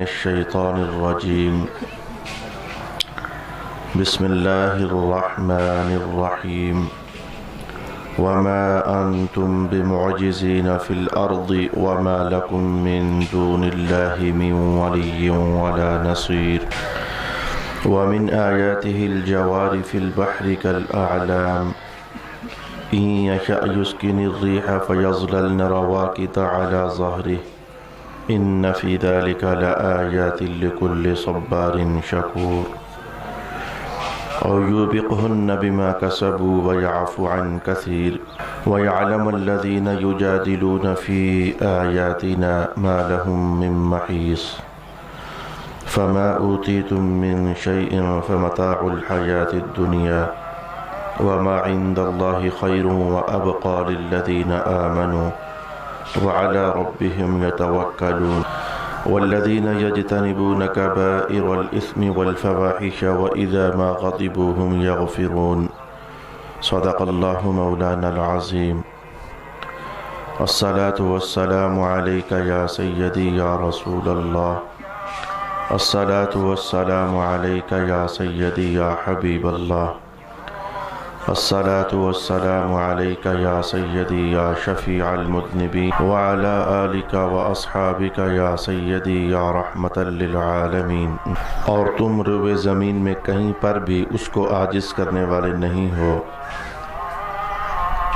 الشيطان الرجيم. بسم الله الرحمن الرحيم. وما أنتم بمعجزين في الأرض وما لكم من دون الله من ولي ولا نصير. ومن آياته الجوار في البحر كالأعلام إن يشأ يسكن الريح فيظللن رواكد على ظهره إن في ذلك لآيات لكل صبار شكور. أو يوبقهن بما كسبوا ويعفو عن كثير ويعلم الذين يجادلون في آياتنا ما لهم من محيص. فما أوتيتم من شيء فمتاع الحياة الدنيا وما عند الله خير وأبقى للذين آمنوا وعلى ربهم يتوكلون. والذين يجتنبون كبائر الإثم والفواحش وإذا ما غضبوا هم يغفرون. صدق الله مولانا العظيم. الصلاة والسلام عليك يا سيدي يا رسول الله. الصلاة والسلام عليك يا سيدي يا حبيب الله. الصلاة والسلام عليك يا سيدي يا شفيع المذنبين وعلى آلك وأصحابك يا سيدي يا رحمة للعالمین. اور تم روئے زمین میں کہیں پر بھی اس کو عاجز کرنے والے نہیں ہو،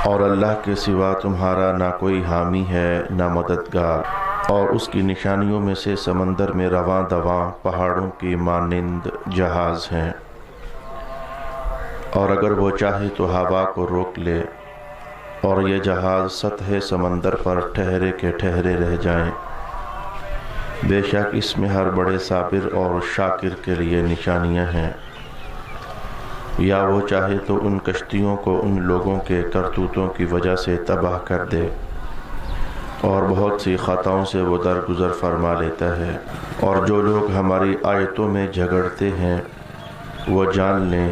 اور اللہ کے سوا تمہارا نہ کوئی حامی ہے نہ مددگار. اور اس کی نشانیوں میں سے سمندر میں رواں دواں پہاڑوں کی مانند جہاز ہیں، اور اگر وہ چاہے تو ہوا کو روک لے اور یہ جہاز سطح سمندر پر ٹھہرے کے ٹھہرے رہ جائیں. بے شک اس میں ہر بڑے صابر اور شاکر کے لیے نشانیاں ہیں. یا وہ چاہے تو ان کشتیوں کو ان لوگوں کے کرتوتوں کی وجہ سے تباہ کر دے، اور بہت سی خطاؤں سے وہ درگزر فرما لیتا ہے. اور جو لوگ ہماری آیتوں میں جھگڑتے ہیں وہ جان لیں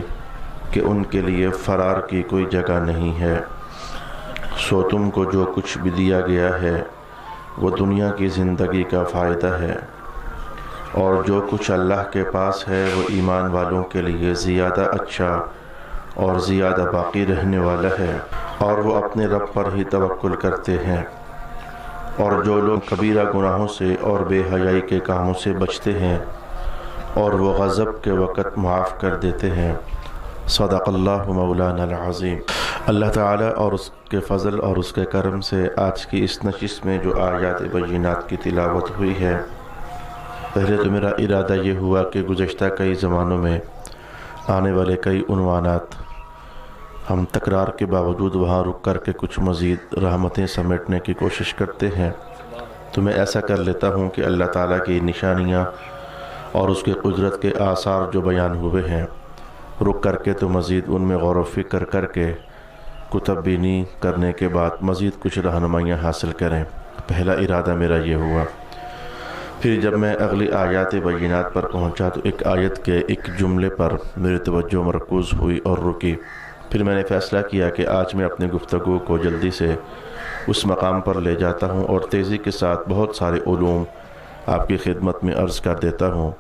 کہ ان کے لیے فرار کی کوئی جگہ نہیں ہے. سو تم کو جو کچھ بھی دیا گیا ہے وہ دنیا کی زندگی کا فائدہ ہے، اور جو کچھ اللہ کے پاس ہے وہ ایمان والوں کے لیے زیادہ اچھا اور زیادہ باقی رہنے والا ہے، اور وہ اپنے رب پر ہی توکل کرتے ہیں. اور جو لوگ کبیرہ گناہوں سے اور بے حیائی کے کاموں سے بچتے ہیں اور وہ غضب کے وقت معاف کر دیتے ہیں. صدق اللہ مولانا العظیم. اللہ تعالیٰ اور اس کے فضل اور اس کے کرم سے آج کی اس نشست میں جو آیات بینات کی تلاوت ہوئی ہے، پہلے تو میرا ارادہ یہ ہوا کہ گزشتہ کئی زمانوں میں آنے والے کئی عنوانات ہم تکرار کے باوجود وہاں رک کر کے کچھ مزید رحمتیں سمیٹنے کی کوشش کرتے ہیں. تو میں ایسا کر لیتا ہوں کہ اللہ تعالیٰ کی نشانیاں اور اس کے قدرت کے آثار جو بیان ہوئے ہیں، رک کر کے تو مزید ان میں غور و فکر کر کے کتب بینی کرنے کے بعد مزید کچھ رہنمائیاں حاصل کریں. پہلا ارادہ میرا یہ ہوا. پھر جب میں اگلی آیات بینات پر پہنچا تو ایک آیت کے ایک جملے پر میری توجہ مرکوز ہوئی اور رکی. پھر میں نے فیصلہ کیا کہ آج میں اپنی گفتگو کو جلدی سے اس مقام پر لے جاتا ہوں اور تیزی کے ساتھ بہت سارے علوم آپ کی خدمت میں عرض کر دیتا ہوں.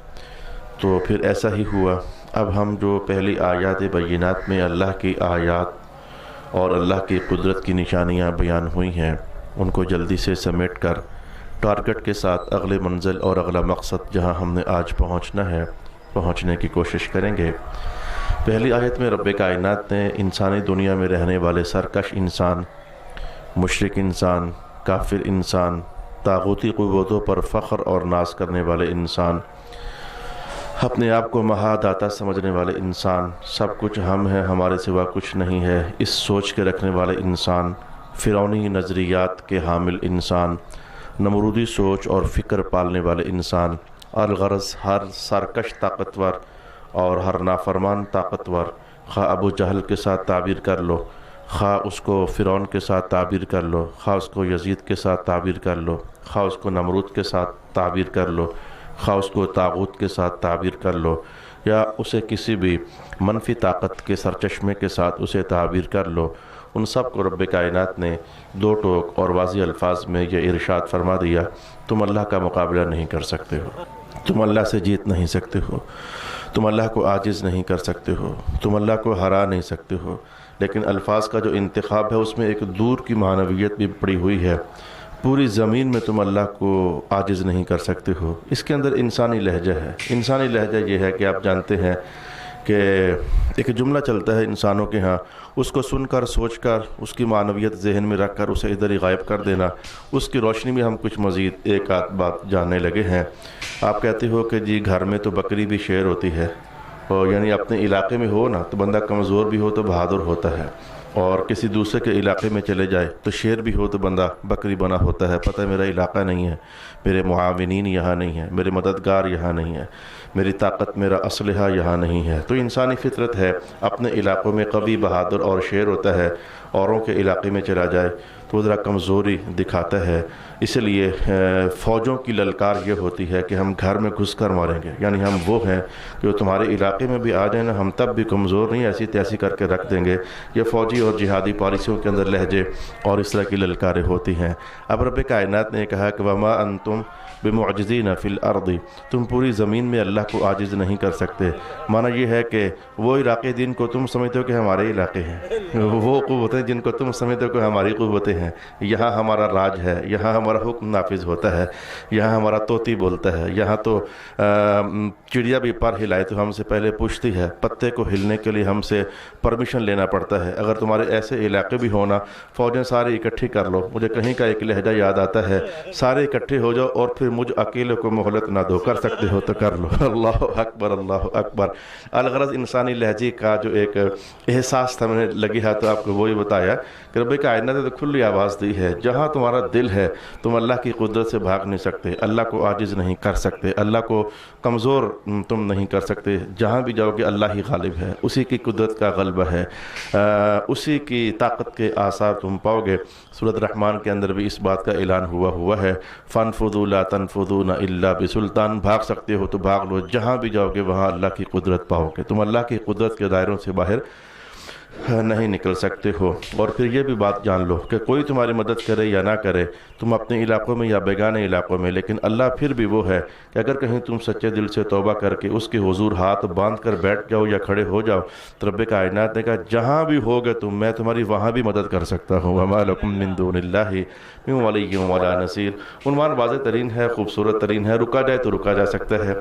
تو پھر ایسا ہی ہوا. اب ہم جو پہلی آیات بینات میں اللہ کی آیات اور اللہ کی قدرت کی نشانیاں بیان ہوئی ہیں، ان کو جلدی سے سمیٹ کر ٹارگٹ کے ساتھ اگلے منزل اور اگلا مقصد جہاں ہم نے آج پہنچنا ہے پہنچنے کی کوشش کریں گے. پہلی آیت میں رب کائنات نے انسانی دنیا میں رہنے والے سرکش انسان، مشرک انسان، کافر انسان، طاغوتی قوتوں پر فخر اور ناز کرنے والے انسان، اپنے آپ کو مہاداتا سمجھنے والے انسان، سب کچھ ہم ہیں ہمارے سوا کچھ نہیں ہے، اس سوچ کے رکھنے والے انسان، فرعونی نظریات کے حامل انسان، نمرودی سوچ اور فکر پالنے والے انسان، الغرض ہر سرکش طاقتور اور ہر نافرمان طاقتور، خواہ ابو جہل کے ساتھ تعبیر کر لو، خواہ اس کو فرعون کے ساتھ تعبیر کر لو، خواہ اس کو یزید کے ساتھ تعبیر کر لو، خواہ اس کو نمرود کے ساتھ تعبیر کر لو، خواہ اس کو طاغوت کے ساتھ تعبیر کر لو، یا اسے کسی بھی منفی طاقت کے سرچشمے کے ساتھ اسے تعبیر کر لو، ان سب کو رب کائنات نے دو ٹوک اور واضح الفاظ میں یہ ارشاد فرما دیا، تم اللہ کا مقابلہ نہیں کر سکتے ہو. تم اللہ سے جیت نہیں سکتے ہو، تم اللہ کو عاجز نہیں کر سکتے ہو، تم اللہ کو ہرا نہیں سکتے ہو، لیکن الفاظ کا جو انتخاب ہے اس میں ایک دور کی معنویت بھی پڑی ہوئی ہے۔ پوری زمین میں تم اللہ کو عاجز نہیں کر سکتے ہو۔ اس کے اندر انسانی لہجہ ہے۔ انسانی لہجہ یہ ہے کہ آپ جانتے ہیں کہ ایک جملہ چلتا ہے انسانوں کے ہاں، اس کو سن کر سوچ کر اس کی معنویت ذہن میں رکھ کر اسے ادھر ہی غائب کر دینا۔ اس کی روشنی میں ہم کچھ مزید ایک آدھ بات جاننے لگے ہیں۔ آپ کہتے ہو کہ جی گھر میں تو بکری بھی شیر ہوتی ہے، اور یعنی اپنے علاقے میں ہو نا تو بندہ کمزور بھی ہو تو بہادر ہوتا ہے، اور کسی دوسرے کے علاقے میں چلے جائے تو شیر بھی ہو تو بندہ بکری بنا ہوتا ہے۔ پتہ ہے میرا علاقہ نہیں ہے، میرے معاونین یہاں نہیں ہیں، میرے مددگار یہاں نہیں ہیں، میری طاقت میرا اسلحہ یہاں نہیں ہے۔ تو انسانی فطرت ہے، اپنے علاقوں میں قوی بہادر اور شیر ہوتا ہے، اوروں کے علاقے میں چلا جائے تو ذرا کمزوری دکھاتا ہے۔ اس لیے فوجوں کی للکار یہ ہوتی ہے کہ ہم گھر میں گھس کر ماریں گے، یعنی ہم وہ ہیں کہ جو تمہارے علاقے میں بھی آ جائیں نا، ہم تب بھی کمزور نہیں، ایسی تیسی کر کے رکھ دیں گے۔ یہ فوجی اور جہادی پالیسیوں کے اندر لہجے اور اس طرح کی للکاریں ہوتی ہیں۔ اب رب کائنات نے کہا کہ وَمَا أَنْتُمْ بِمُعْجِزِينَ فِي الْأَرْضِ، تم پوری زمین میں اللہ کو عاجز نہیں کر سکتے۔ معنی یہ ہے کہ وہ علاقے جن کو تم سمجھتے ہو کہ ہمارے علاقے ہیں، وہ قوتیں جن کو تم سمجھتے ہو کہ ہماری قوتیں ہیں، یہاں ہمارا راج ہے، یہاں ہمارا حکم نافذ ہوتا ہے، یہاں ہمارا طوطی بولتا ہے، یہاں تو چڑیا بھی پر ہلائے تو ہم سے پہلے پوچھتی ہے، پتے کو ہلنے کے لیے ہم سے پرمیشن لینا پڑتا ہے۔ اگر تمہارے ایسے علاقے بھی ہونا، فوجیں سارے اکٹھی کر لو۔ مجھے کہیں کا ایک لہجہ یاد آتا ہے، سارے اکٹھے ہو جاؤ اور پھر مجھ اکیلے کو مہلت نہ دو، کر سکتے ہو تو کر لو۔ اللہ اکبر، اللہ اکبر۔ الغرض انسانی لہجے کا جو ایک احساس تھا، میں نے لگی ہے تو آپ کو وہی بتایا کہ رب کائنات نے تو کھلی آواز دی ہے، جہاں تمہارا دل ہے تم اللہ کی قدرت سے بھاگ نہیں سکتے، اللہ کو عاجز نہیں کر سکتے، اللہ کو کمزور تم نہیں کر سکتے۔ جہاں بھی جاؤ گے اللہ ہی غالب ہے، اسی کی قدرت کا غلبہ ہے، اسی کی طاقت کے آثار تم پاؤ گے۔ سورۃ رحمان کے اندر بھی اس بات کا اعلان ہوا ہے، فَانْفُذُوا لَا تَنْفُذُونَ إِلَّا بِسُلْطَان، بھاگ سکتے ہو تو بھاگ لو، جہاں بھی جاؤ گے وہاں اللہ کی قدرت پاؤ گے، تم اللہ کی قدرت کے دائروں سے باہر نہیں نکل سکتے ہو۔ اور پھر یہ بھی بات جان لو کہ کوئی تمہاری مدد کرے یا نہ کرے، تم اپنے علاقوں میں یا بیگانے علاقوں میں، لیکن اللہ پھر بھی وہ ہے کہ اگر کہیں تم سچے دل سے توبہ کر کے اس کے حضور ہاتھ باندھ کر بیٹھ جاؤ یا کھڑے ہو جاؤ تو رب کائنات نے کہا جہاں بھی ہوگے تم، میں تمہاری وہاں بھی مدد کر سکتا ہوں۔ وَمَا لَكُم مِّن دُونِ اللَّهِ مِن وَلِيٍّ وَلَا نَصِيرٍ۔ عنوان واضح ترین ہے، خوبصورت ترین ہے، رکا جائے تو رکا جا سکتا ہے،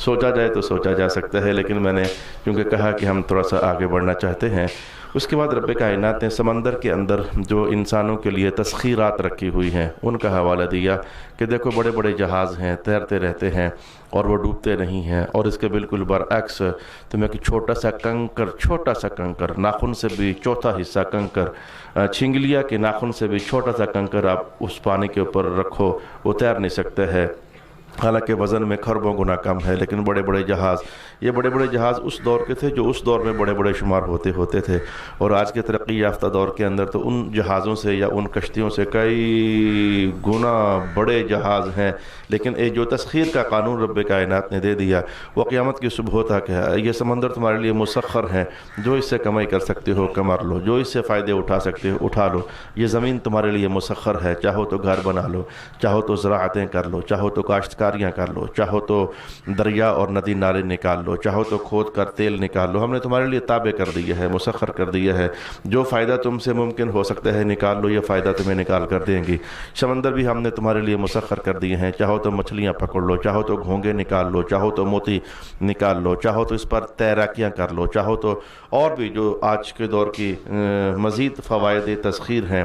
سوچا جائے تو سوچا جا سکتا ہے، لیکن میں نے کیونکہ کہا کہ ہم تھوڑا سا آگے بڑھنا چاہتے ہیں۔ اس کے بعد رب کائنات نے سمندر کے اندر جو انسانوں کے لیے تسخیرات رکھی ہوئی ہیں ان کا حوالہ دیا کہ دیکھو بڑے بڑے جہاز ہیں، تیرتے رہتے ہیں اور وہ ڈوبتے نہیں ہیں، اور اس کے بالکل برعکس تمہیں کہ چھوٹا سا کنکر، ناخن سے بھی چوتھا حصہ کنکر، چھنگلیا کے ناخن سے بھی چھوٹا سا کنکر آپ اس پانی کے اوپر رکھو، وہ تیر نہیں سکتا ہے، حالانکہ وزن میں خربوں گنا کم ہے، لیکن بڑے بڑے جہاز، یہ بڑے بڑے جہاز اس دور کے تھے جو اس دور میں بڑے بڑے شمار ہوتے تھے، اور آج کے ترقی یافتہ دور کے اندر تو ان جہازوں سے یا ان کشتیوں سے کئی گنا بڑے جہاز ہیں، لیکن یہ جو تسخیر کا قانون رب کائنات نے دے دیا وہ قیامت کی صبح تک ہے۔ یہ سمندر تمہارے لیے مسخر ہیں، جو اس سے کمائی کر سکتے ہو کما لو، جو اس سے فائدے اٹھا سکتے ہو اٹھا لو۔ یہ زمین تمہارے لیے مسخر ہے، چاہو تو گھر بنا لو، چاہو تو زراعتیں کر لو، چاہو تو کاشتکاریاں کر لو، چاہو تو دریا اور ندی نالے نکال لو، چاہو تو کھود کر تیل نکال لو۔ ہم نے تمہارے لیے تابع کر دیا ہے، مسخر کر دیا ہے، جو فائدہ تم سے ممکن ہو سکتا ہے نکال لو، یہ فائدہ تمہیں نکال کر دیں گی۔ سمندر بھی ہم نے تمہارے لیے مسخر کر دیے ہیں، چاہو تو مچھلیاں پکڑ لو، چاہو تو گھونگے نکال لو، چاہو تو موتی نکال لو، چاہو تو اس پر تیراکیاں کر لو، چاہو تو اور بھی جو آج کے دور کی مزید فوائد تسخیر ہیں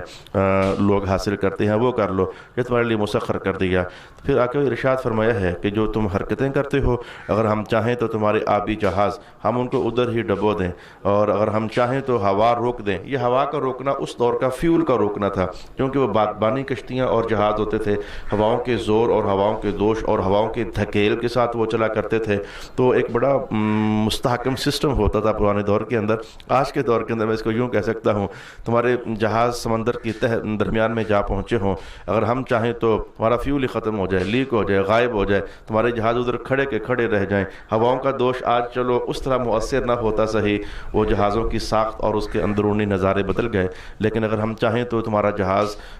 لوگ حاصل کرتے ہیں وہ کر لو، یہ تمہارے لیے مسخر کر دیا۔ پھر آقا ارشاد فرمایا ہے کہ جو تم حرکتیں کرتے ہو، اگر ہم چاہیں تو تمہارے آبی جہاز ہم ان کو ادھر ہی ڈبو دیں، اور اگر ہم چاہیں تو ہوا روک دیں۔ یہ ہوا کا روکنا اس دور کا فیول کا روکنا تھا، کیونکہ وہ بادبانی کشتیاں اور جہاز ہوتے تھے، ہواؤں کے زور اور ہواؤں کے دوش اور ہواؤں کے دھکیل کے ساتھ وہ چلا کرتے تھے، تو ایک بڑا مستحکم سسٹم ہوتا تھا پرانے دور کے اندر۔ آج کے دور کے اندر میں اس کو یوں کہہ سکتا ہوں، تمہارے جہاز سمندر کی درمیان میں جا پہنچے ہوں، اگر ہم چاہیں تو ہمارا فیول ہی ختم ہو جائے، لیک ہو جائے، غائب ہو جائے، تمہارے جہاز ادھر کھڑے کے کھڑے رہ جائیں۔ ہواؤں کا دوش آج چلو اس طرح مؤثر نہ ہوتا صحیح، وہ جہازوں کی ساخت اور اس کے اندرونی نظارے بدل گئے، لیکن اگر ہم چاہیں تو تمہارا جہاز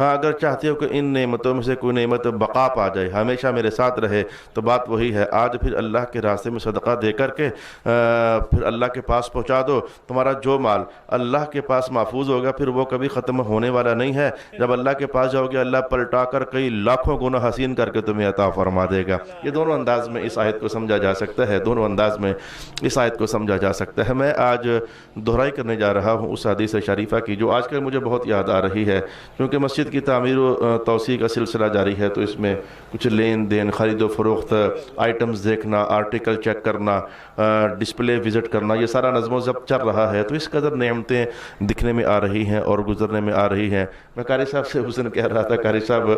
ہاں اگر چاہتے ہو کہ ان نعمتوں میں سے کوئی نعمت بقا پا جائے، ہمیشہ میرے ساتھ رہے، تو بات وہی ہے، آج پھر اللہ کے راستے میں صدقہ دے کر کے پھر اللہ کے پاس پہنچا دو۔ تمہارا جو مال اللہ کے پاس محفوظ ہوگا پھر وہ کبھی ختم ہونے والا نہیں ہے۔ جب اللہ کے پاس جاؤ گے اللہ پلٹا کر کئی لاکھوں گنا حسین کر کے تمہیں عطا فرما دے گا۔ یہ دونوں انداز میں اس آیت کو سمجھا جا سکتا ہے، دونوں انداز میں اس آیت کو سمجھا جا سکتا ہے۔ میں آج دہرائی کرنے جا رہا ہوں اس حدیث شریفہ کی جو آج کل مجھے بہت یاد آ رہی ہے، کیونکہ مسجد کی تعمیر و توسیع کا سلسلہ جاری ہے، تو اس میں کچھ لین دین، خرید و فروخت، آئٹمز دیکھنا، آرٹیکل چیک کرنا، ڈسپلے وزٹ کرنا، یہ سارا نظم و ضبط چل رہا ہے، تو اس قدر نعمتیں دکھنے میں آ رہی ہیں اور گزرنے میں آ رہی ہیں۔ میں قاری صاحب سے اس دن کہہ رہا تھا، قاری صاحب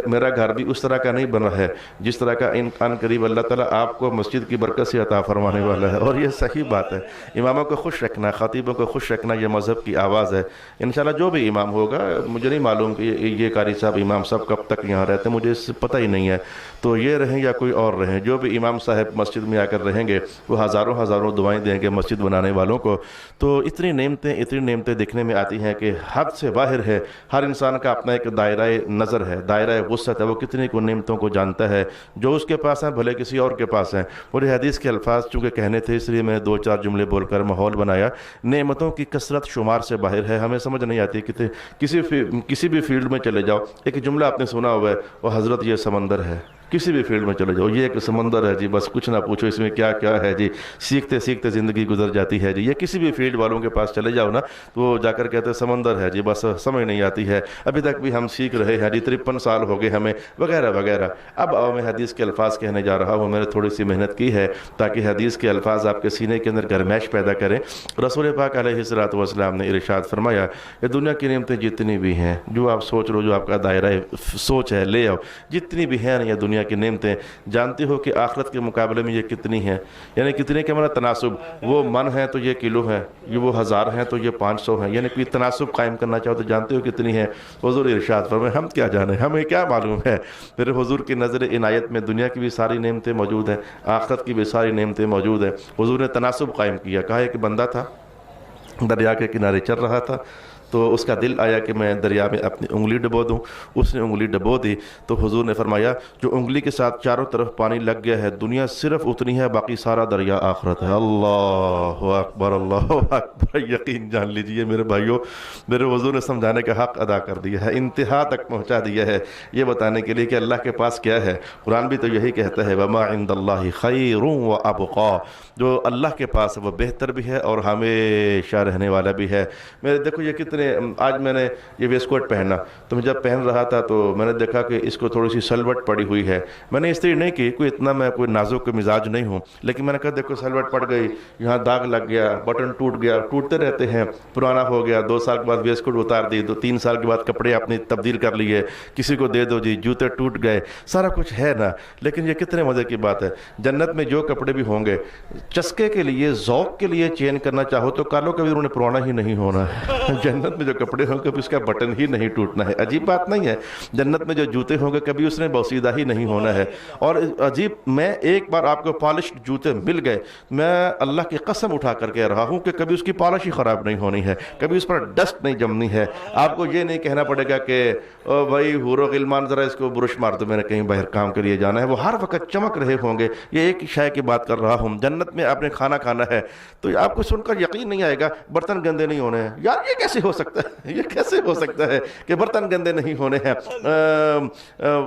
میرا گھر بھی اس طرح کا نہیں بنا ہے جس طرح کا ان قریب اللہ تعالیٰ آپ کو مسجد کی برکت سے عطا فرمانے والا ہے، اور یہ صحیح بات ہے۔ اماموں کو خوش رکھنا، خطیبوں کو خوش رکھنا، یہ مذہب کی آواز ہے۔ انشاءاللہ جو بھی امام ہوگا، مجھے نہیں معلوم کہ یہ قاری صاحب امام صاحب کب تک یہاں رہتے ہیں، مجھے اس سے پتہ ہی نہیں ہے، تو یہ رہیں یا کوئی اور رہیں، جو بھی امام صاحب مسجد میں آ کر رہیں گے وہ ہزاروں دعائیں دیں گے مسجد بنانے والوں کو۔ تو اتنی نعمتیں دیکھنے میں آتی ہیں کہ حد سے باہر ہے۔ ہر انسان کا اپنا ایک دائرہ نظر ہے، دائرہ وسعت ہے، وہ کتنی کو نعمتوں کو جانتا ہے، جو اس کے پاس ہیں بھلے کسی اور کے پاس ہیں۔ اور یہ حدیث کے الفاظ چونکہ کہنے تھے اس لیے میں 2-4 جملے بول کر ماحول بنایا۔ نعمتوں کی کثرت شمار سے باہر ہے، ہمیں سمجھ نہیں آتی کہ کسی بھی فیلڈ میں چلے جاؤ، ایک جملہ آپ نے سنا ہوا ہے، وہ حضرت یہ سمندر ہے۔ کسی بھی فیلڈ میں چلے جاؤ، یہ ایک سمندر ہے جی، بس کچھ نہ پوچھو اس میں کیا کیا ہے جی، سیکھتے سیکھتے زندگی گزر جاتی ہے جی۔ یہ کسی بھی فیلڈ والوں کے پاس چلے جاؤ نا تو وہ جا کر کہتے ہیں سمندر ہے جی، بس سمجھ نہیں آتی ہے، ابھی تک بھی ہم سیکھ رہے ہیں جی، 53 سال ہو گئے ہمیں، وغیرہ وغیرہ۔ اب میں حدیث کے الفاظ کہنے جا رہا ہوں، میں نے تھوڑی سی محنت کی ہے تاکہ حدیث کے الفاظ آپ کے سینے کے اندر گرمائش پیدا کریں۔ رسول پاک علیہ الصلوۃ والسلام نے ارشاد فرمایا، یہ دنیا کی نعمتیں جتنی بھی ہیں، جو آپ سوچ لو، جو آپ کا دائرہ سوچ ہے، لے آؤ، جتنی بھی ہیں یہ دنیا کی نعمتیں، جانتے ہو کہ آخرت کے مقابلے میں یہ کتنی ہیں؟ یعنی کتنے کے معنی تناسب، وہ من ہیں تو یہ کلو ہیں، یہ وہ 1000 ہیں تو یہ 500 ہیں، یعنی کوئی تناسب قائم کرنا چاہو تو جانتے ہو کتنی ہیں؟ حضور ارشاد فرمائے، ہم کیا جانیں، ہمیں کیا معلوم ہے؟ میرے حضور کی نظر عنایت میں دنیا کی بھی ساری نعمتیں موجود ہیں، آخرت کی بھی ساری نعمتیں موجود ہیں۔ حضور نے تناسب قائم کیا، کہا ایک بندہ تھا دریا کے کنارے چل رہا تھا، تو اس کا دل آیا کہ میں دریا میں اپنی انگلی ڈبو دوں، اس نے انگلی ڈبو دی، تو حضور نے فرمایا جو انگلی کے ساتھ چاروں طرف پانی لگ گیا ہے، دنیا صرف اتنی ہے، باقی سارا دریا آخرت ہے۔ اللہ اکبر، اللہ اکبر، یقین جان لیجئے میرے بھائیوں، میرے حضور نے سمجھانے کا حق ادا کر دیا ہے، انتہا تک پہنچا دیا ہے، یہ بتانے کے لیے کہ اللہ کے پاس کیا ہے۔ قرآن بھی تو یہی کہتا ہے، وَمَا عِندَ اللَّهِ خَيْرٌ وَأَبْقَىٰ، جو اللہ کے پاس ہے وہ بہتر بھی ہے اور ہمیشہ رہنے والا بھی ہے۔ میرے دیکھو یہ کتنے، آج میں نے یہ ویسٹ کوٹ پہنا، تو میں جب پہن رہا تھا تو میں نے دیکھا کہ اس کو تھوڑی سی سلوٹ پڑی ہوئی ہے، میں نے استری نہیں کی، کوئی اتنا میں کوئی نازک مزاج نہیں ہوں، لیکن میں نے کہا دیکھو سلوٹ پڑ گئی، یہاں داغ لگ گیا، بٹن ٹوٹ گیا، ٹوٹتے رہتے ہیں، پرانا ہو گیا، 2 سال کے بعد ویسٹ کوٹ اتار دی، 3 سال کے بعد کپڑے اپنی تبدیل کر لیے، کسی کو دے دو جی، جوتے ٹوٹ گئے، سارا کچھ ہے نا۔ لیکن یہ کتنے مزے کی بات ہے، جنت میں جو کپڑے بھی ہوں گے، چسکے کے لیے، ذوق کے لیے چین کرنا چاہو تو کالو کبھی انہوں نے پرانا ہی نہیں ہونا ہے۔ جنت میں جو کپڑے ہوں گے اس کا بٹن ہی نہیں ٹوٹنا ہے، عجیب بات نہیں ہے؟ جنت میں جو جوتے ہوں گے کبھی اس نے بوسیدہ ہی نہیں ہونا ہے۔ اور عجیب، میں ایک بار آپ کو پالشڈ جوتے مل گئے، میں اللہ کی قسم اٹھا کر کہہ رہا ہوں کہ کبھی اس کی پالش ہی خراب نہیں ہونی ہے، کبھی اس پر ڈسٹ نہیں جمنی ہے۔ آپ کو یہ نہیں کہنا پڑے گا کہ او بھائی حور و غلمان ذرا اس کو برش مار دو، میں نے کہیں باہر کام کے لیے جانا ہے، وہ ہر وقت چمک رہے ہوں گے۔ یہ ایک شے کی بات کر رہا ہوں، جنت میں آپ نے کھانا کھانا ہے تو آپ کو سن کر یقین نہیں آئے گا برتن گندے نہیں ہونے ہیں۔ یار یہ کیسے ہو سکتا ہے، یہ کیسے ہو سکتا ہے کہ برتن گندے نہیں ہونے ہیں؟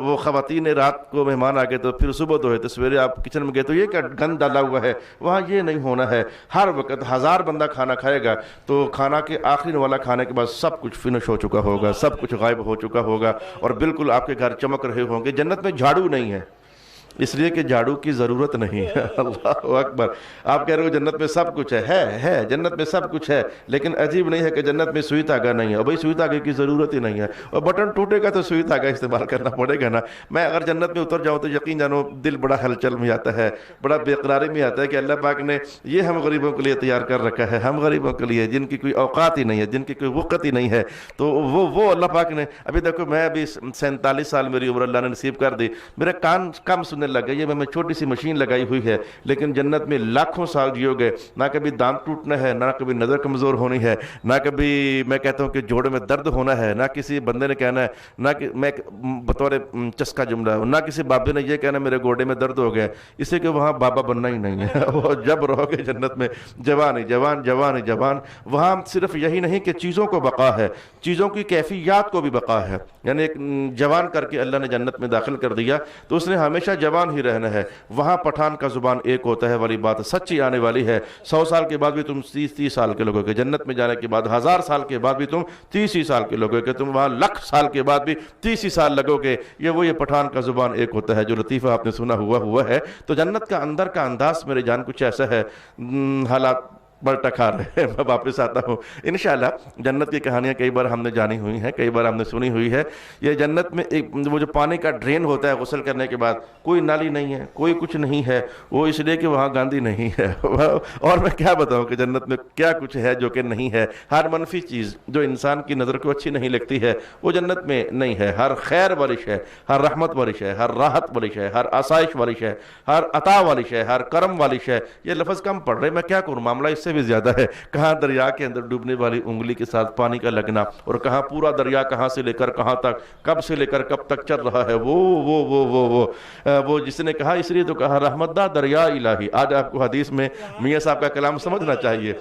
وہ خواتین رات کو مہمان آ گئے تو پھر صبح دھوئے، تو سویرے آپ کچن میں گئے تو یہ کیا گند ڈالا ہوا ہے، وہاں یہ نہیں ہونا ہے۔ ہر وقت 1000 بندہ کھانا کھائے گا تو کھانا کے آخری والا کھانے کے بعد سب کچھ فنش ہو چکا ہوگا، سب کچھ غائب ہو چکا ہوگا، اور بالکل آپ کے گھر چمک رہے ہوں گے۔ جنت میں جھاڑو نہیں ہے، اس لیے کہ جھاڑو کی ضرورت نہیں ہے۔ اللہ اکبر، آپ کہہ رہے ہو جنت میں سب کچھ ہے جنت میں سب کچھ ہے، لیکن عجیب نہیں ہے کہ جنت میں سوئی دھاگا نہیں ہے، اور بھائی سوئی دھاگے کی ضرورت ہی نہیں ہے، اور بٹن ٹوٹے گا تو سوئی دھاگا استعمال کرنا پڑے گا نا۔ میں اگر جنت میں اتر جاؤں تو یقین جانو دل بڑا ہلچل میں آتا ہے، بڑا بے قراری میں آتا ہے کہ اللہ پاک نے یہ ہم غریبوں کے لیے تیار کر رکھا ہے، ہم غریبوں کے لیے جن کی کوئی اوقات ہی نہیں ہے، جن کی کوئی وقت ہی نہیں ہے، تو وہ اللہ پاک نے۔ ابھی دیکھو میں ابھی 47 سال میری عمر اللہ نے نصیب کر دی، میرے کان کم سننے بجنے لگ گئی ہے، میں چھوٹی سی مشین لگائی ہوئی ہے، لیکن جنت میں لاکھوں سال جیو گے، نہ کبھی دانت ٹوٹنا ہے، نہ کبھی نظر کمزور ہونی ہے، نہ کبھی میں کہتا ہوں کہ جوڑے میں درد ہونا ہے، نہ کسی بندے نے کہنا ہے، نہ کہ میں بطور چسکا جملہ ہے، نہ کسی بابے نے یہ کہنا میرے گوڑے میں درد ہو گیا، اس لیے کہ وہاں بابا بننا ہی نہیں ہے وہ جب رہو گے جنت میں جوان ہی جوان جوان ہی جوان. وہاں صرف یہی نہیں کہ چیزوں کو بقا ہے، چیزوں کی کیفیات کو بھی بقا ہے. یعنی ایک جوان کر کے اللہ نے جنت میں داخل کر دیا تو اس نے ہمیشہ جوان ہی رہنا ہے. وہاں پٹھان کا زبان ایک ہوتا ہے والی بات سچی آنے والی ہے. 100 سال کے بعد بھی تم 30 سال کے لوگوں کے، جنت میں جانے کے بعد 1000 سال کے بعد بھی تم 30 سال کے لوگوں کے، تم وہاں 1,00,000 سال کے بعد بھی 30 سال لگو گے. یہ پٹھان کا زبان ایک ہوتا ہے جو لطیفہ آپ نے سنا ہوا ہے. تو جنت کا اندر کا انداز میرے جان کچھ ایسا ہے. حالات بڑا کھا رہے ہیں، میں واپس آتا ہوں. انشاءاللہ جنت کی کہانیاں کئی بار ہم نے جانی ہوئی ہیں، کئی بار ہم نے سنی ہوئی ہے. یہ جنت میں وہ جو پانی کا ڈرین ہوتا ہے غسل کرنے کے بعد، کوئی نالی نہیں ہے، کوئی کچھ نہیں ہے، وہ اس لیے کہ وہاں گاندھی نہیں ہے. اور میں کیا بتاؤں کہ جنت میں کیا کچھ ہے جو کہ نہیں ہے. ہر منفی چیز جو انسان کی نظر کو اچھی نہیں لگتی ہے وہ جنت میں نہیں ہے. ہر خیر والی شے، ہر رحمت والی شے، ہر راحت والی شے، ہر آسائش والی شے، ہر عطا والی شے، ہر کرم والی شے. یہ لفظ کم پڑھ رہے، میں کیا کروں، معاملہ اس سے بھی زیادہ ہے. کہاں دریا کے اندر ڈوبنے والی انگلی کے ساتھ پانی کا لگنا، اور کہاں پورا دریا کہاں سے لے کر کہاں تک، کب سے لے کر کب تک چل رہا ہے. وہ جس نے کہا، اس لیے تو کہا رحمت دا دریا الہی. آج آپ کو حدیث میں میاں صاحب کا کلام سمجھنا چاہیے.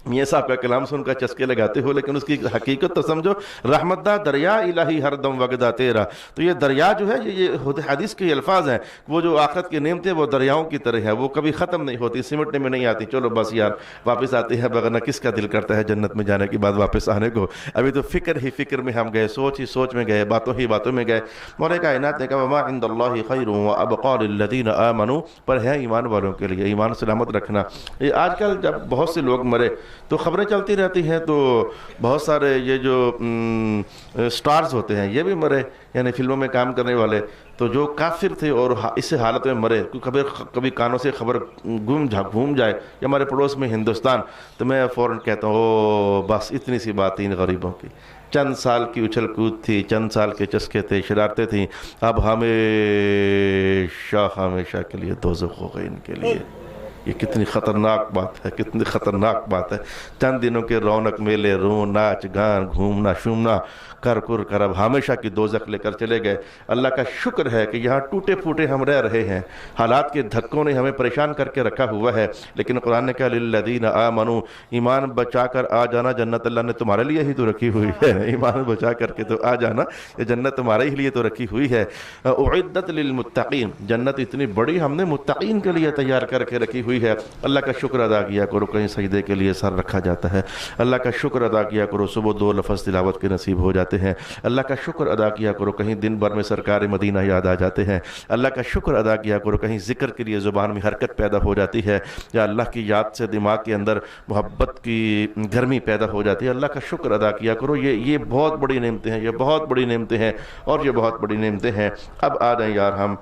میاں صاحب کا کلام سن کر چسکے لگاتے ہو، لیکن اس کی حقیقت تو سمجھو. رحمت دا دریا الہی ہر دم وگدا تیرا. تو یہ دریا جو ہے، یہ حدیث کے الفاظ ہیں. وہ جو آخرت کی نعمتیں وہ دریاؤں کی طرح ہے، وہ کبھی ختم نہیں ہوتی، سمٹنے میں نہیں آتی. چلو بس یار واپس آتے ہیں، بغیر کس کا دل کرتا ہے جنت میں جانے کے بعد واپس آنے کو. ابھی تو فکر ہی فکر میں ہم گئے، سوچ ہی سوچ میں گئے، باتوں ہی باتوں میں گئے. مولا کائنات نے کہا وما عند اللہ خیر وابقى للذین آمنوا، پر ہے ایمان والوں کے لیے. ایمان سلامت رکھنا. یہ آج کل جب بہت سے لوگ مرے تو خبریں چلتی رہتی ہیں، تو بہت سارے یہ جو سٹارز ہوتے ہیں یہ بھی مرے، یعنی فلموں میں کام کرنے والے. تو جو کافر تھے اور اس حالت میں مرے، کبھی کانوں سے خبر گھوم جائے کہ ہمارے پڑوس میں ہندوستان، تو میں فوراً کہتا ہوں بس اتنی سی بات ان غریبوں کی. چند سال کی اچھل کود تھی، چند سال کے چسکے تھے، شرارتیں تھیں، اب ہمیشہ کے لیے دوزخ ہو گئی ان کے لیے. یہ کتنی خطرناک بات ہے، کتنی خطرناک بات ہے. چند دنوں کے رونق میلے، رون ناچ گان، گھومنا شومنا کر اب ہمیشہ کی دوزخ لے کر چلے گئے. اللہ کا شکر ہے کہ یہاں ٹوٹے پھوٹے ہم رہ رہے ہیں. حالات کے دھکوں نے ہمیں پریشان کر کے رکھا ہوا ہے، لیکن قرآن نے کہا للذین آمنوا، ایمان بچا کر آ جانا. جنت اللہ نے تمہارے لیے ہی تو رکھی ہوئی ہے. ایمان بچا کر کے تو آ جانا، یہ جنت تمہارے ہی لیے تو رکھی ہوئی ہے. اعدت للمتقین، جنت اتنی بڑی ہم نے متقین کے لیے تیار کر کے رکھی ہوئی ہے. اللہ کا شکر ادا کیا کرو. کہیں سجدے کے لیے سر رکھا جاتا ہے، اللہ کا شکر ادا کیا کرو. صبح 2 لفظ تلاوت کے نصیب ہو جاتے ہیں، اللہ کا شکر ادا کیا کرو. کہیں دن بھر میں سرکار مدینہ یاد آ جاتے ہیں، اللہ کا شکر ادا کیا کرو. کہیں ذکر کے لیے زبان میں حرکت پیدا ہو جاتی ہے، یا اللہ کی یاد سے دماغ کے اندر محبت کی گرمی پیدا ہو جاتی ہے، اللہ کا شکر ادا کیا کرو. یہ بہت بڑی نعمتیں ہیں، یہ بہت بڑی نعمتیں ہیں، اور یہ بہت بڑی نعمتیں ہیں. اب آ جائیں یار ہم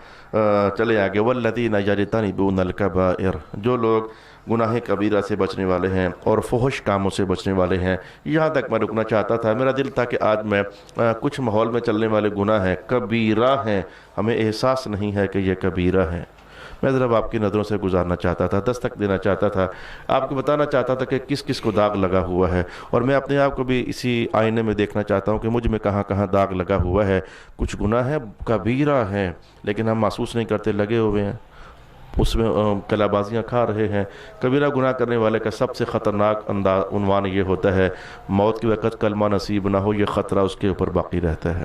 چلے آگے. والذین یجتنبون الکبائر، جو لوگ گناہ کبیرہ سے بچنے والے ہیں اور فحش کاموں سے بچنے والے ہیں. یہاں تک میں رکنا چاہتا تھا. میرا دل تھا کہ آج میں کچھ ماحول میں چلنے والے گناہ ہیں، کبیرہ ہیں، ہمیں احساس نہیں ہے کہ یہ کبیرہ ہیں. میں ذرا آپ کی نظروں سے گزارنا چاہتا تھا، دستک دینا چاہتا تھا، آپ کو بتانا چاہتا تھا کہ کس کس کو داغ لگا ہوا ہے. اور میں اپنے آپ کو بھی اسی آئینے میں دیکھنا چاہتا ہوں کہ مجھ میں کہاں کہاں داغ لگا ہوا ہے. کچھ گناہ ہیں کبیرہ ہیں، لیکن ہم محسوس نہیں کرتے، لگے ہوئے ہیں، اس میں کلا بازیاں کھا رہے ہیں. کبیرہ گناہ کرنے والے کا سب سے خطرناک عنوان یہ ہوتا ہے موت کے وقت کلمہ نصیب نہ ہو. یہ خطرہ اس کے اوپر باقی رہتا ہے.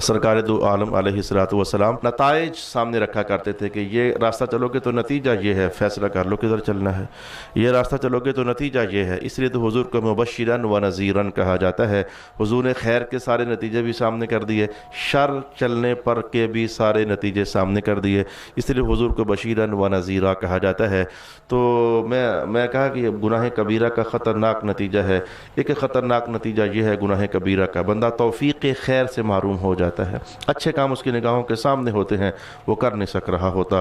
سرکار دو عالم علیہ الصلوۃ والسلام نتائج سامنے رکھا کرتے تھے کہ یہ راستہ چلو گے تو نتیجہ یہ ہے، فیصلہ کر لو کدھر چلنا ہے. یہ راستہ چلو گے تو نتیجہ یہ ہے. اس لیے تو حضور کو مبشرن و نذیرن کہا جاتا ہے. حضور نے خیر کے سارے نتیجے بھی سامنے کر دیے، شر چلنے پر کے بھی سارے نتیجے سامنے کر دیے. اس لیے حضور کو بشیرن و نذیرہ کہا جاتا ہے. تو میں کہا کہ یہ گناہ کبیرہ کا خطرناک نتیجہ ہے. ایک خطرناک نتیجہ یہ ہے گناہ کبیرہ کا، بندہ توفیق خیر سے محروم ہو جاتا ہے. اچھے کام اس کی نگاہوں کے سامنے ہوتے ہیں، وہ کر نہیں سک رہا ہوتا.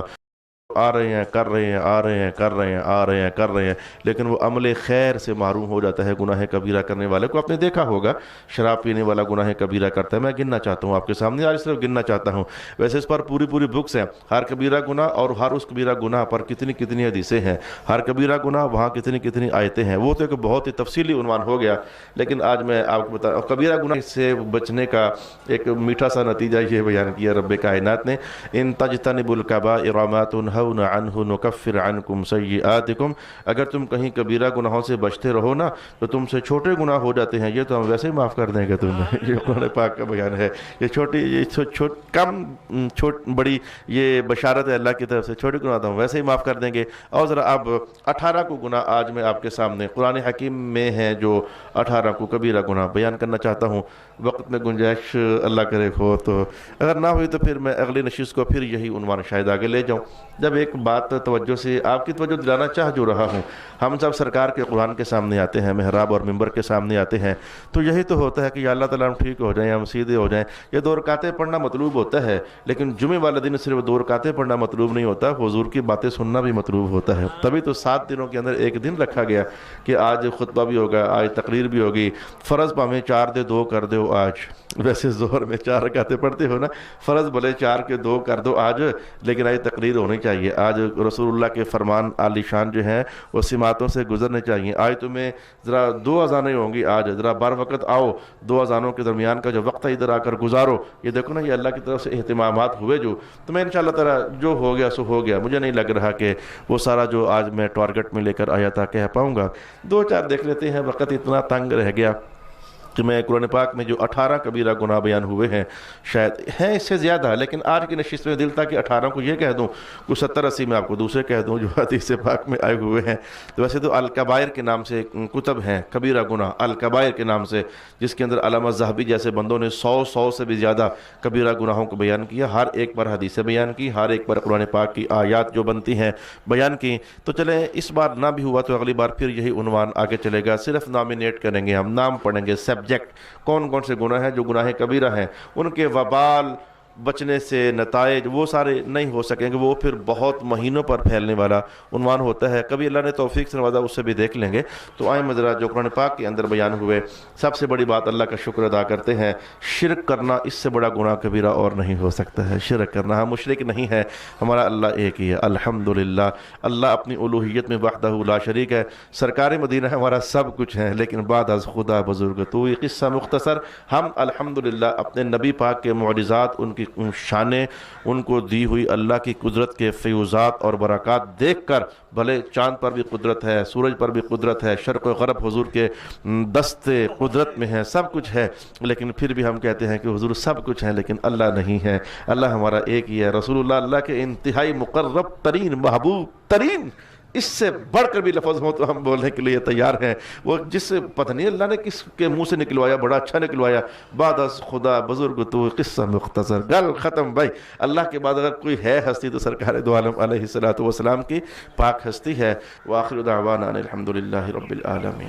آ رہے ہیں کر رہے ہیں آ رہے ہیں کر رہے ہیں آ رہے ہیں کر رہے ہیں، لیکن وہ عمل خیر سے محروم ہو جاتا ہے گناہ کبیرہ کرنے والے کو۔ آپ نے دیکھا ہوگا شراب پینے والا گناہ کبیرہ کرتا ہے، میں گننا چاہتا ہوں آپ کے سامنے، آج صرف گننا چاہتا ہوں، ویسے اس پر پوری پوری بکس ہیں، ہر کبیرہ گناہ اور ہر اس کبیرہ گناہ پر کتنی کتنی حدیثیں ہیں، ہر کبیرہ گناہ وہاں کتنی کتنی آیتیں ہیں، وہ تو ایک بہت ہی تفصیلی عنوان ہو گیا، لیکن آج میں آپ کو بتا کبیرہ گناہ سے بچنے کا ایک میٹھا سا نتیجہ یہ بیان کیا رب کائنات نے، ان تجتنبوا الکبائر ما تنہون عنہ نکفر عنکم سیئاتکم، اگر تم کہیں کبیرہ گناہوں سے بچتے رہو نا تو تم سے چھوٹے گناہ ہو جاتے ہیں، یہ تو ہم ویسے ہی معاف کر دیں گے تمہیں۔ یہ قرآن پاک کا بیان ہے، یہ چھوٹی بڑی یہ بشارت ہے اللہ کی طرف سے، چھوٹے گناہ تو ہم ویسے ہی معاف کر دیں گے۔ اور ذرا اب 18 کو گناہ آج میں آپ کے سامنے قرآن حکیم میں ہیں جو 18 کو کبیرہ گناہ بیان کرنا چاہتا ہوں، وقت میں گنجائش اللہ کرے ہو تو، اگر نہ ہوئی تو پھر میں اگلی نشست کو پھر یہی عنوان شاید آگے لے جاؤں۔ جب ایک بات توجہ سے آپ کی توجہ دلانا چاہ جو رہا ہوں، ہم جب سرکار کے قرآن کے سامنے آتے ہیں، محراب اور منبر کے سامنے آتے ہیں، تو یہی تو ہوتا ہے کہ یا اللہ تعالیٰ ہم ٹھیک ہو جائیں، ہم سیدھے ہو جائیں، یہ 2 رکعتیں پڑھنا مطلوب ہوتا ہے، لیکن جمعے والے دن صرف 2 رکعتیں پڑھنا مطلوب نہیں ہوتا، حضور کی باتیں سننا بھی مطلوب ہوتا ہے، تبھی تو 7 دنوں کے اندر ایک دن رکھا گیا کہ آج خطبہ بھی ہوگا، آج تقریر بھی ہوگی، فرض پاویں 4 دے 2 کر دو آج، ویسے ظہر میں 4 رکعتیں پڑھتے ہو نا، فرض بھلے 4 کے 2 کر دو آج، لیکن آج تقریر ہونی چاہیے، آج رسول اللہ کے فرمان عالی شان جو ہیں وہ سماعتوں سے گزرنے چاہیے، آج تمہیں ذرا 2 اذانیں ہوں گی، آج ذرا بار وقت آؤ، 2 اذانوں کے درمیان کا جو وقت ہے ادھر آ کر گزارو، یہ دیکھو نا یہ اللہ کی طرف سے اہتمامات ہوئے جو، تو میں انشاءاللہ تعالی جو ہو گیا سو ہو گیا، مجھے نہیں لگ رہا کہ وہ سارا جو آج میں ٹارگٹ میں لے کر آیا تھا کہہ پاؤں گا، 2-4 دیکھ لیتے ہیں، وقت اتنا تنگ رہ گیا کہ میں قرآن پاک میں جو 18 کبیرہ گناہ بیان ہوئے ہیں شاید ہیں اس سے زیادہ، لیکن آج کی نشست میں دل تھا کہ 18 کو یہ کہہ دوں، کچھ 70-80 میں آپ کو دوسرے کہہ دوں جو حدیث پاک میں آئے ہوئے ہیں۔ تو ویسے تو الکبائر کے نام سے کتب ہیں، کبیرہ گناہ الکبائر کے نام سے، جس کے اندر علامہ ذہبی جیسے بندوں نے 100 سے بھی زیادہ کبیرہ گناہوں کو بیان کیا، ہر ایک پر حدیثیں بیان کی، ہر ایک پر قرآن پاک کی آیات جو بنتی ہیں بیان کی۔ تو چلیں اس بار نہ بھی ہوا تو اگلی بار پھر یہی عنوان آگے چلے گا، صرف نامینیٹ کریں گے، ہم نام پڑھیں گے، سبجیکٹ کون کون سے گناہ ہیں جو گناہ کبیرہ ہیں، ان کے وبال بچنے سے نتائج وہ سارے نہیں ہو سکیں گے، وہ پھر بہت مہینوں پر پھیلنے والا عنوان ہوتا ہے، کبھی اللہ نے توفیق سے نوازا اس سے بھی دیکھ لیں گے۔ تو آئیں مذرا جو قرآن پاک کے اندر بیان ہوئے، سب سے بڑی بات اللہ کا شکر ادا کرتے ہیں، شرک کرنا اس سے بڑا گناہ کبیرہ اور نہیں ہو سکتا ہے، شرک کرنا، ہم مشرک نہیں ہے، ہمارا اللہ ایک ہی ہے الحمدللہ، اللہ اپنی الوہیت میں وحدہ لا شریک ہے، سرکار مدینہ ہمارا سب کچھ ہے، لیکن بعد از خدا بزرگ تو یہ قصہ مختصر، ہم الحمدللہ اپنے نبی پاک کے معجزات، ان کی شانیں، ان کو دی ہوئی اللہ کی قدرت کے فیوزات اور برکات دیکھ کر، بھلے چاند پر بھی قدرت ہے، سورج پر بھی قدرت ہے، شرق و غرب حضور کے دست قدرت میں ہے، سب کچھ ہے، لیکن پھر بھی ہم کہتے ہیں کہ حضور سب کچھ ہے لیکن اللہ نہیں ہے، اللہ ہمارا ایک ہی ہے، رسول اللہ اللہ کے انتہائی مقرب ترین محبوب ترین، اس سے بڑھ کر بھی لفظ ہو تو ہم بولنے کے لیے تیار ہیں، وہ جس سے پتہ نہیں اللہ نے کس کے منہ سے نکلوایا، بڑا اچھا نکلوایا، بعد از خدا بزرگ تو قصہ مختصر، گل ختم بھائی، اللہ کے بعد اگر کوئی ہے ہستی تو سرکار دو عالم علیہ الصلوۃ والسلام کی پاک ہستی ہے۔ وآخر دعوانا الحمدللہ رب العالمین۔